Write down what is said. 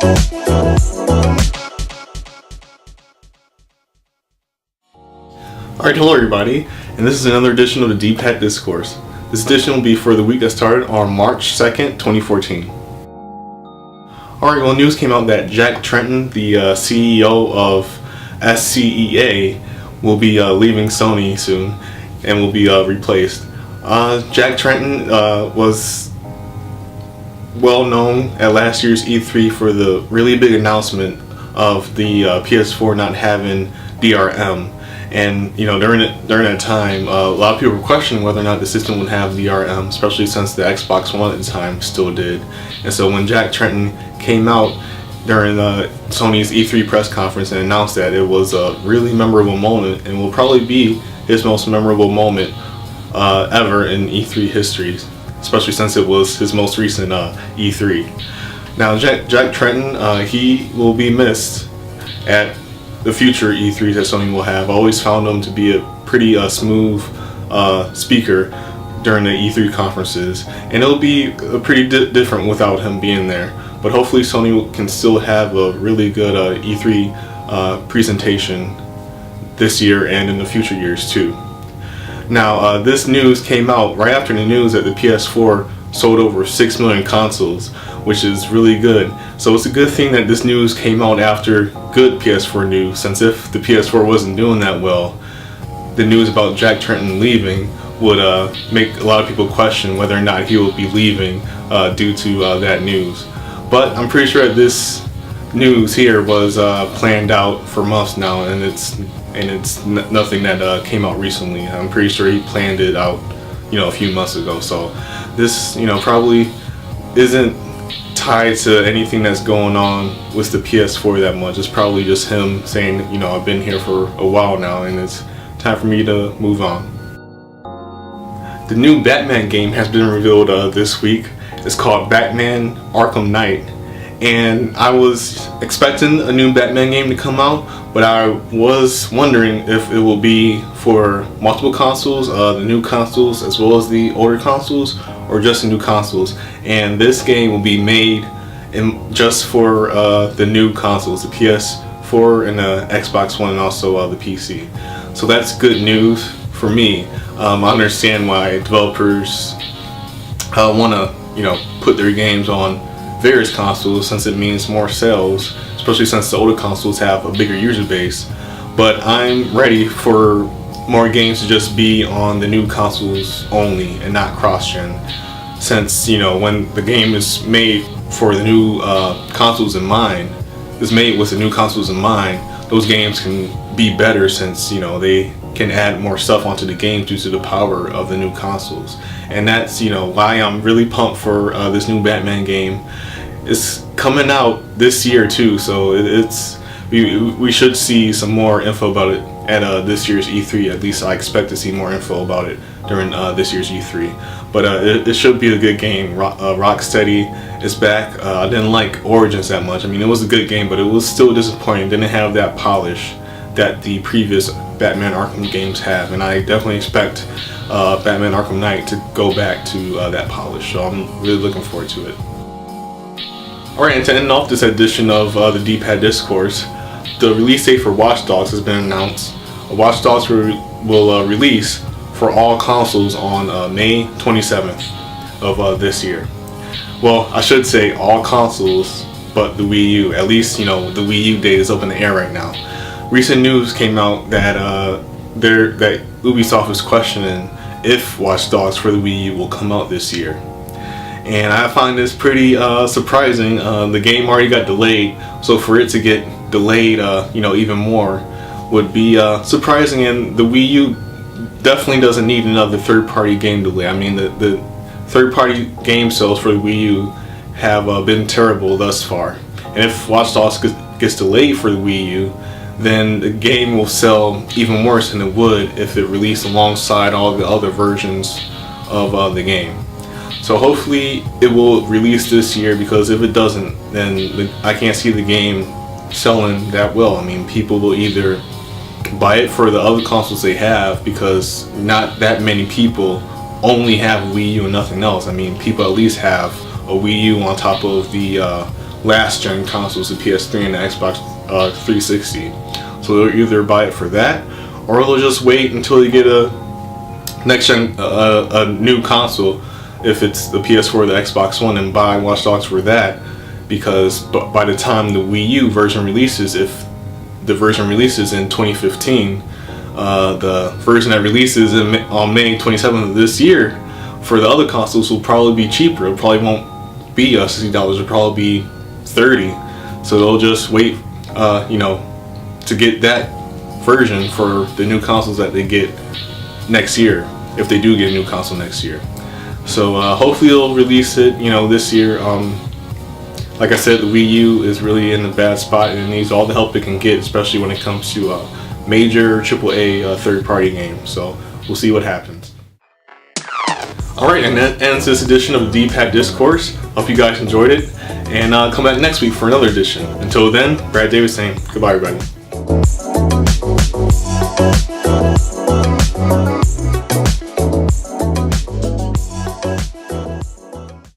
Alright, hello everybody, and this is another edition of the D-Pad Discourse. This edition will be for the week that started on March 2nd, 2014. Alright, well, news came out that Jack Tretton, the CEO of SCEA, will be leaving Sony soon and will be replaced. Jack Tretton was well known at last year's E3 for the really big announcement of the PS4 not having DRM. And you know, during that time, a lot of people were questioning whether or not the system would have DRM, especially since the Xbox One at the time still did. And so when Jack Tretton came out during Sony's E3 press conference and announced that, it was a really memorable moment and will probably be his most memorable moment ever in E3 history, especially since it was his most recent E3. Now, Jack Tretton, he will be missed at the future E3s that Sony will have. I always found him to be a pretty smooth speaker during the E3 conferences, and it'll be pretty different without him being there. But hopefully Sony can still have a really good E3 presentation this year and in the future years too. Now, this news came out right after the news that the PS4 sold over 6 million consoles, which is really good. So it's a good thing that this news came out after good PS4 news, since if the PS4 wasn't doing that well, the news about Jack Tretton leaving would make a lot of people question whether or not he will be leaving due to that news. But I'm pretty sure that this news here was planned out for months now, and it's nothing that came out recently. I'm pretty sure he planned it out, you know, a few months ago. So this, you know, probably isn't tied to anything that's going on with the PS4 that much. It's probably just him saying, you know, I've been here for a while now and it's time for me to move on. The new Batman game has been revealed this week. It's called Batman Arkham Knight, and I was expecting a new Batman game to come out, but I was wondering if it will be for multiple consoles, the new consoles as well as the older consoles, or just the new consoles. And this game will be made just for the new consoles, the PS4 and the Xbox One, and also the PC. So that's good news for me. I understand why developers want to, you know, put their games on various consoles, since it means more sales, especially since the older consoles have a bigger user base. But I'm ready for more games to just be on the new consoles only and not cross-gen, since, you know, when the game is made for the new consoles in mind, is made with the new consoles in mind, those games can be better, since, you know, they can add more stuff onto the game due to the power of the new consoles. And that's, you know, why I'm really pumped for this new Batman game. It's coming out this year too, so we should see some more info about it at this year's E3. At least I expect to see more info about it during this year's E3. But it should be a good game. Rocksteady is back. I didn't like Origins that much. I mean, it was a good game, but it was still disappointing. It didn't have that polish that the previous Batman Arkham games have, and I definitely expect Batman Arkham Knight to go back to that polish. So I'm really looking forward to it. Alright, and to end off this edition of the D-Pad Discourse, the release date for Watchdogs has been announced. Watchdogs will release for all consoles on May 27th of this year. Well, I should say all consoles but the Wii U. At least, you know, the Wii U date is up in the air right now. Recent news came out that that Ubisoft is questioning if Watchdogs for the Wii U will come out this year. And I find this pretty surprising. The game already got delayed, so for it to get delayed, you know, even more would be surprising. And the Wii U definitely doesn't need another third-party game delay. I mean, the third-party game sales for the Wii U have been terrible thus far. And if Watchdogs gets delayed for the Wii U, then the game will sell even worse than it would if it released alongside all the other versions of the game. So hopefully it will release this year, because if it doesn't, then I can't see the game selling that well. I mean, people will either buy it for the other consoles they have, because not that many people only have Wii U and nothing else. I mean, people at least have a Wii U on top of the last gen consoles, the PS3 and the Xbox 360. So they'll either buy it for that, or they'll just wait until they get a next gen, a new console, if it's the PS4 or the Xbox One, and buy Watchdogs for that, because by the time the Wii U version releases, if the version releases in 2015, the version that releases on May 27th of this year for the other consoles will probably be cheaper. It probably won't be $60, it'll probably be $30. So they'll just wait, to get that version for the new consoles that they get next year, if they do get a new console next year. So hopefully they'll release it, this year. Like I said, the Wii U is really in a bad spot and it needs all the help it can get, especially when it comes to major AAA third-party games. So we'll see what happens. Alright, and that ends this edition of the D-Pad Discourse. Hope you guys enjoyed it, and come back next week for another edition. Until then, Brad Davis saying goodbye, everybody.